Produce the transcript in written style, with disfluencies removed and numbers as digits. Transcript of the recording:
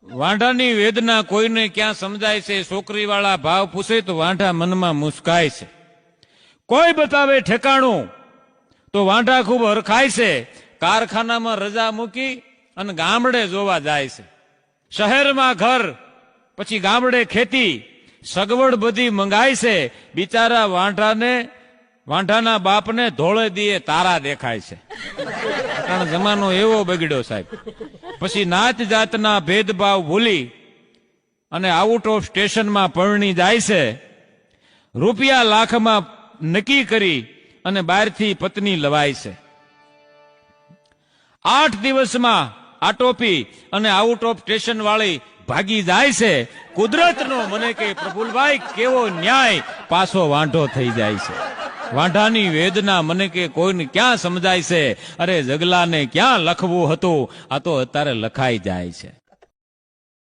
વાંઢાની વેદના કોઈને ક્યાં સમજાય છે? છોકરીવાળા ભાવ પૂછે તો વાંઢા મનમાં મુસ્કાય છે. કોઈ બતાવે ઠેકાણું તો વાંઢા ખૂબ હરખાય છે. કારખાનામાં રજા મૂકી અને ગામડે જોવા જાય છે. શહેરમાં ઘર, પછી ગામડે ખેતી, સગવડ બધી મંગાય છે. બિચારા વાંઢાના બાપને ધોળે દીએ તારા દેખાય છે. કારણ જમાનો એવો બગડ્યો સાહેબ. પછી નાત જાતના ભેદભાવ ભૂલી અને આઉટ ઓફ સ્ટેશનમાં પરણી જાય છે. રૂપિયા લાખમાં નક્કી કરી અને બહારથી પત્ની લવાય છે. 8 દિવસમાં આટોપી અને આઉટ ઓફ સ્ટેશન વાળી ભાગી જાય છે. કુદરતનો મને કે પ્રફુલભાઈ કેવો ન્યાય, પાછો વાંઢો થઈ જાય છે. વાંઢાની વેદના મને કે કોઈને ક્યાં સમજાય છે? અરે જગલાને ક્યાં લખવું હતું, આ તો અત્યારે લખાઈ જાય છે.